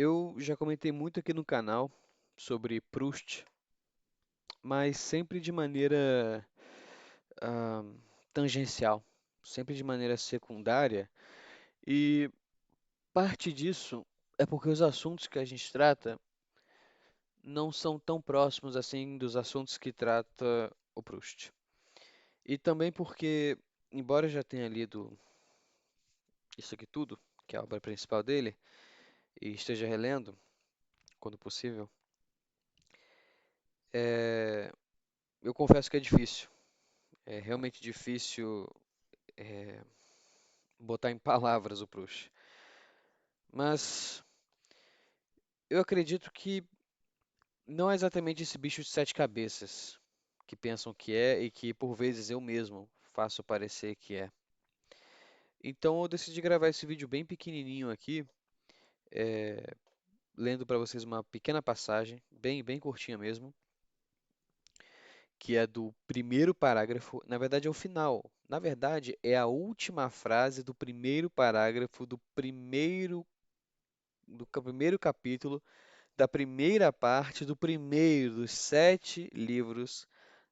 Eu já comentei muito aqui no canal sobre Proust, mas sempre de maneira ah, tangencial, sempre de maneira secundária, e parte disso é porque os assuntos que a gente trata não são tão próximos assim dos assuntos que trata o Proust. E também porque, embora eu já tenha lido isso aqui tudo, que é a obra principal dele, e esteja relendo, quando possível, é, eu confesso que é difícil. É realmente difícil botar em palavras o Proust. Mas eu acredito que não é exatamente esse bicho de sete cabeças que pensam que é e que por vezes eu mesmo faço parecer que é. Então eu decidi gravar esse vídeo bem pequenininho aqui, eh, lendo para vocês uma pequena passagem, bem curtinha mesmo, que é do primeiro parágrafo, na verdade é o final. Na verdade, é a última frase do primeiro parágrafo do primeiro capítulo da primeira parte do primeiro dos 7 livros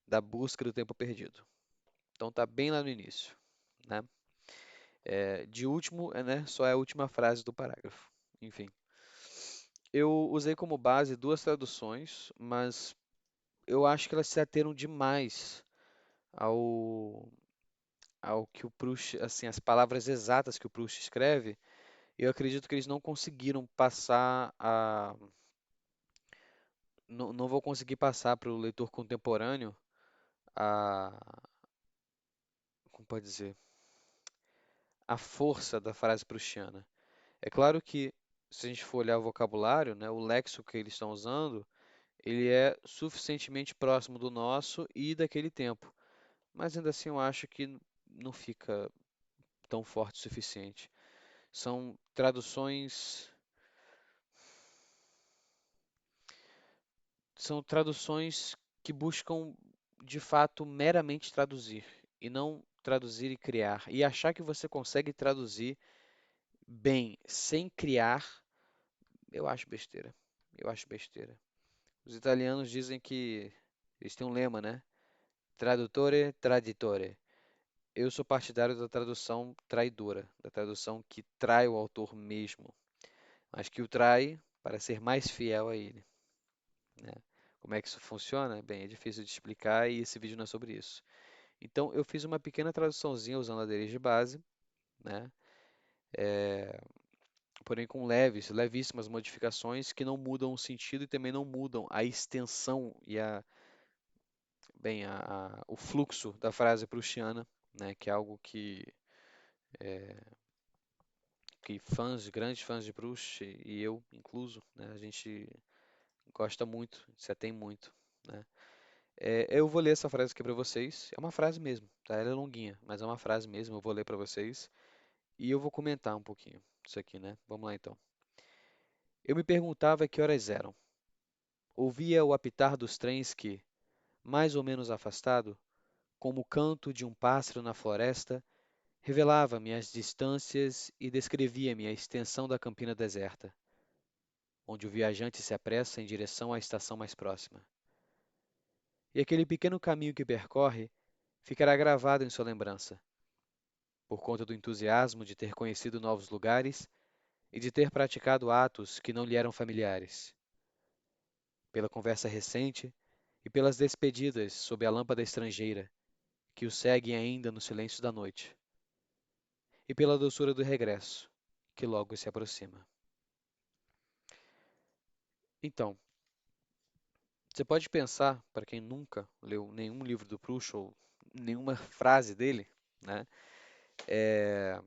da Busca do Tempo Perdido. Então tá bem lá no início, né? De último, né? Só é a última frase do parágrafo. Enfim, eu usei como base duas traduções, mas eu acho que elas se ateram demais ao, ao que o Proust, assim, as palavras exatas que o Proust escreve. E eu acredito que eles não conseguiram passar não vou conseguir passar para o leitor contemporâneo a, como pode dizer, a força da frase proustiana. É claro que, se a gente for olhar o vocabulário, né, o léxico que eles estão usando, ele é suficientemente próximo do nosso e daquele tempo. Mas ainda assim eu acho que não fica tão forte o suficiente. São traduções que buscam de fato meramente traduzir e não traduzir e criar. E achar que você consegue traduzir bem sem criar, eu acho besteira. Eu acho besteira. Os italianos dizem que eles têm um lema, né? Traduttore traditore. Eu sou partidário da tradução traidora, da tradução que trai o autor mesmo, mas que o trai para ser mais fiel a ele, né? Como é que isso funciona? Bem, é difícil de explicar e esse vídeo não é sobre isso. Então, eu fiz uma pequena traduçãozinha usando a adereço de base, né? Porém com levíssimas modificações que não mudam o sentido e também não mudam a extensão e o fluxo da frase proustiana, né? Que é algo que grandes fãs de Proust, e eu incluso, né? A gente gosta muito, se atém muito, né? Eu vou ler essa frase aqui para vocês. É uma frase mesmo, tá? Ela é longuinha, mas é uma frase mesmo. Eu vou ler para vocês e eu vou comentar um pouquinho isso aqui, né? Vamos lá então. Eu me perguntava que horas eram. Ouvia o apitar dos trens que, mais ou menos afastado, como o canto de um pássaro na floresta, revelava-me as distâncias e descrevia-me a extensão da campina deserta, onde o viajante se apressa em direção à estação mais próxima. E aquele pequeno caminho que percorre ficará gravado em sua lembrança, por conta do entusiasmo de ter conhecido novos lugares e de ter praticado atos que não lhe eram familiares, pela conversa recente e pelas despedidas sob a lâmpada estrangeira que o seguem ainda no silêncio da noite, e pela doçura do regresso, que logo se aproxima. Então, você pode pensar, para quem nunca leu nenhum livro do Proust ou nenhuma frase dele, né? é,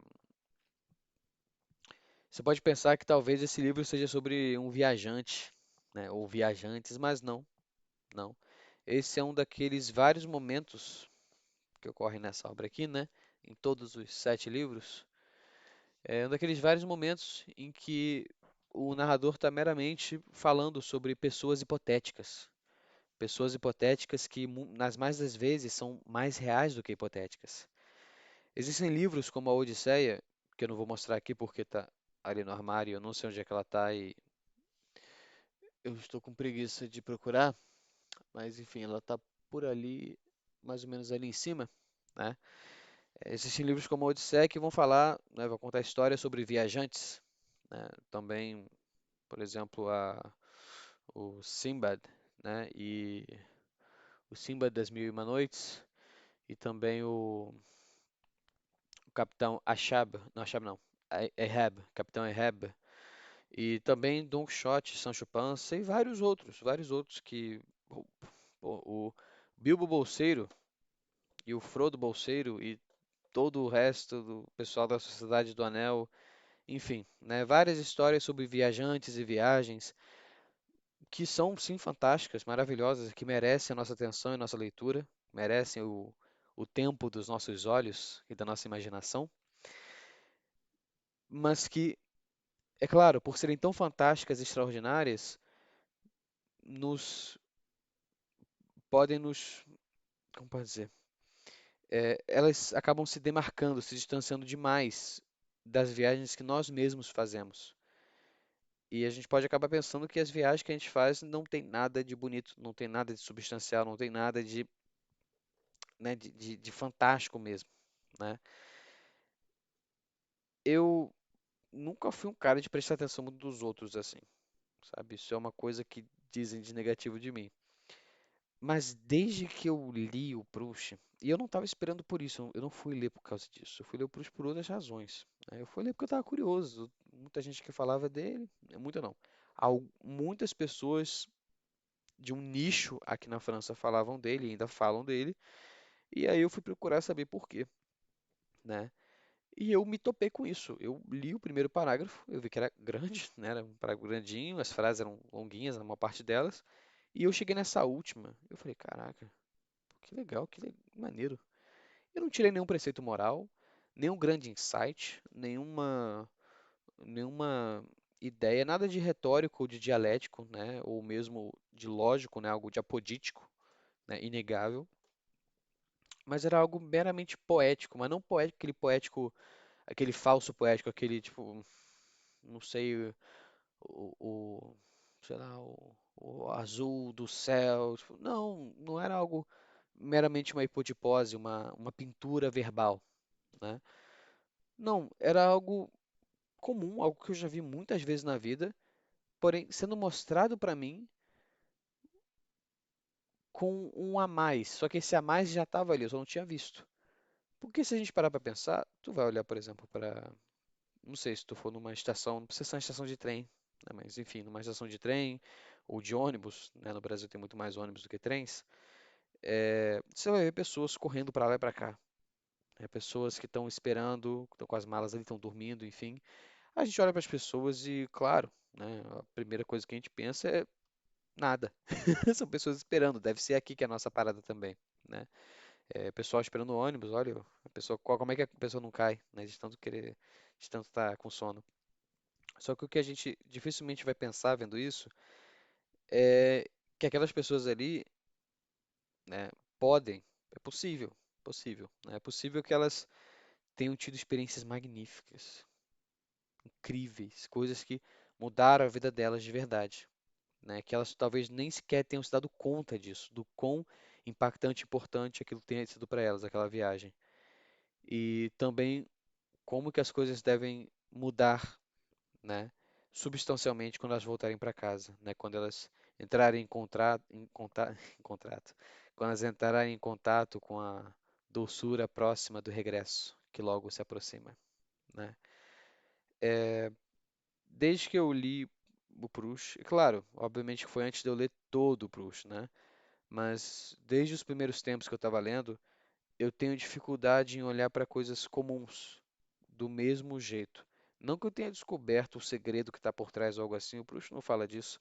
Você pode pensar que talvez esse livro seja sobre um viajante, né? Ou viajantes, mas não, não. Esse é um daqueles vários momentos que ocorrem nessa obra aqui, né? Em todos os 7 livros. É um daqueles vários momentos em que o narrador está meramente falando sobre pessoas hipotéticas. Pessoas hipotéticas que, nas mais das vezes, são mais reais do que hipotéticas. Existem livros como a Odisseia, que eu não vou mostrar aqui porque está ali no armário, eu não sei onde é que ela está eu estou com preguiça de procurar, mas enfim, ela tá por ali, mais ou menos ali em cima, né? Existem livros como a Odisseia que vão falar, né, vão contar histórias sobre viajantes, né? Também, por exemplo, o Sinbad, né? E o Sinbad das Mil e Uma Noites e também o Capitão Achab não, Ahab, Capitão Ahab, e também Don Quixote, Sancho Panza e vários outros que o, o Bilbo Bolseiro e o Frodo Bolseiro e todo o resto do pessoal da Sociedade do Anel, enfim, né, várias histórias sobre viajantes e viagens que são sim fantásticas, maravilhosas, que merecem a nossa atenção e nossa leitura, merecem o tempo dos nossos olhos e da nossa imaginação, mas que, é claro, por serem tão fantásticas e extraordinárias, nos podem nos, como pode dizer, elas acabam se demarcando, se distanciando demais das viagens que nós mesmos fazemos. E a gente pode acabar pensando que as viagens que a gente faz não tem nada de bonito, não tem nada de substancial, não tem nada de, né, de fantástico mesmo, né? Eu nunca fui um cara de prestar atenção muito dos outros assim, sabe? Isso é uma coisa que dizem de negativo de mim. Mas desde que eu li o Proust, e eu não estava esperando por isso, eu não fui ler por causa disso, eu fui ler o Proust por outras razões, né? Eu fui ler porque eu estava curioso. Muita gente que falava dele, muita não. Muitas pessoas de um nicho aqui na França falavam dele, ainda falam dele, e aí eu fui procurar saber por quê, né? E eu me topei com isso. Eu li o primeiro parágrafo, eu vi que era grande, né? Era um parágrafo grandinho, as frases eram longuinhas, a maior parte delas, e eu cheguei nessa última. Eu falei, caraca, que legal, maneiro. Eu não tirei nenhum preceito moral, nenhum grande insight, nenhuma ideia, nada de retórico ou de dialético, né? Ou mesmo de lógico, né? Algo de apodítico, né? Inegável. Mas era algo meramente poético, mas não poético, aquele poético, aquele falso poético, aquele tipo, não sei, sei lá, o azul do céu. Tipo, não, não era algo meramente uma hipotipose, uma pintura verbal, né? Não, era algo comum, algo que eu já vi muitas vezes na vida, porém sendo mostrado para mim com um a mais. Só que esse a mais já estava ali, eu só não tinha visto. Porque se a gente parar para pensar, tu vai olhar, por exemplo, para, não sei se tu for numa estação, não precisa ser uma estação de trem, né? Mas enfim, numa estação de trem ou de ônibus, né? No Brasil tem muito mais ônibus do que trens. Você vai ver pessoas correndo para lá e para cá, né? Pessoas que estão esperando, que estão com as malas ali, estão dormindo, enfim. A gente olha para as pessoas e, claro, né? A primeira coisa que a gente pensa é nada. São pessoas esperando, deve ser aqui que é a nossa parada também, né? Pessoal esperando o ônibus, olha, a pessoa, como é que a pessoa não cai, né? De tanto querer, de tanto estar com sono. Só que o que a gente dificilmente vai pensar vendo isso é que aquelas pessoas ali, né, podem, possível, né? É possível que elas tenham tido experiências magníficas, incríveis, coisas que mudaram a vida delas de verdade, né? Que elas talvez nem sequer tenham se dado conta disso, do quão impactante e importante aquilo tenha sido para elas, aquela viagem. E também como que as coisas devem mudar, né, substancialmente quando elas voltarem para casa, né, quando elas entrarem em contrato, quando elas entrarem em contato com a doçura próxima do regresso, que logo se aproxima, né? Desde que eu li o Proust, e claro, obviamente que foi antes de eu ler todo o Proust, né? Mas desde os primeiros tempos que eu estava lendo, eu tenho dificuldade em olhar para coisas comuns do mesmo jeito. Não que eu tenha descoberto o segredo que está por trás ou algo assim, o Proust não fala disso.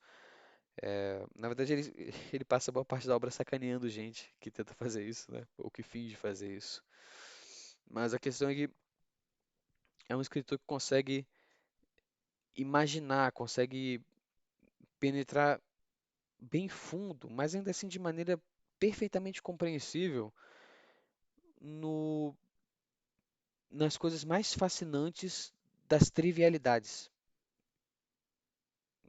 Na verdade, ele, ele passa boa parte da obra sacaneando gente que tenta fazer isso, né? Ou que finge fazer isso. Mas a questão é que é um escritor que consegue imaginar, consegue penetrar bem fundo, mas ainda assim de maneira perfeitamente compreensível no, nas coisas mais fascinantes das trivialidades,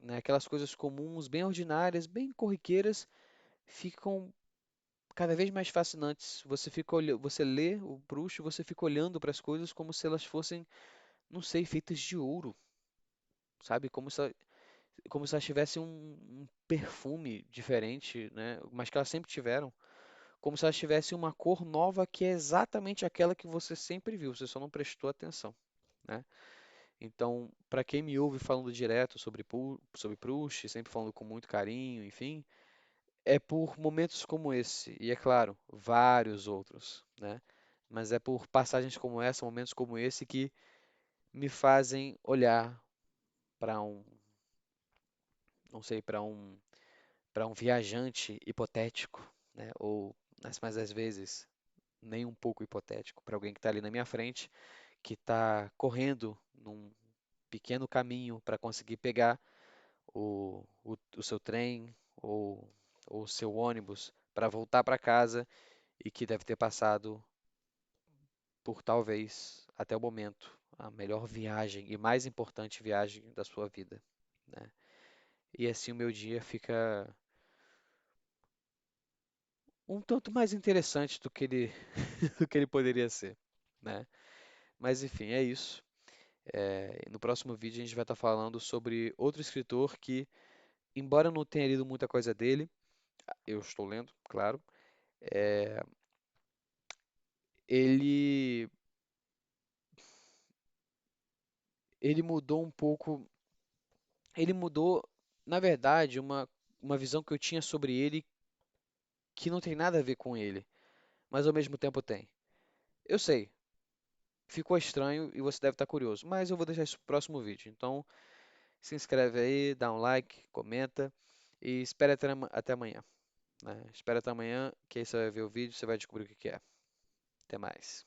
né? Aquelas coisas comuns, bem ordinárias, bem corriqueiras, ficam cada vez mais fascinantes. Você lê o Proust, você fica olhando para as coisas como se elas fossem, não sei, feitas de ouro, sabe? Como se elas tivessem um perfume diferente, né? Mas que elas sempre tiveram. Como se elas tivessem uma cor nova que é exatamente aquela que você sempre viu, você só não prestou atenção, né? Então, para quem me ouve falando direto sobre Proust, sempre falando com muito carinho, enfim, é por momentos como esse, e é claro, vários outros, né? Mas é por passagens como essa, momentos como esse, que me fazem olhar para não sei, para um viajante hipotético, né? Ou, mas às vezes, nem um pouco hipotético, para alguém que está ali na minha frente, que está correndo num pequeno caminho para conseguir pegar o seu trem ou o seu ônibus para voltar para casa e que deve ter passado por talvez até o momento a melhor viagem e mais importante viagem da sua vida, né? E assim o meu dia fica um tanto mais interessante do que ele do que ele poderia ser, né? Mas enfim, é isso. No próximo vídeo a gente vai estar falando sobre outro escritor que, embora eu não tenha lido muita coisa dele, eu estou lendo, claro, é, ele ele mudou um pouco, ele mudou, na verdade, uma visão que eu tinha sobre ele que não tem nada a ver com ele, mas ao mesmo tempo tem. Eu sei, ficou estranho e você deve estar curioso, mas eu vou deixar isso pro próximo vídeo. Então, se inscreve aí, dá um like, comenta e espera até amanhã, né? Espera até amanhã, que aí você vai ver o vídeo e você vai descobrir o que que é. Até mais.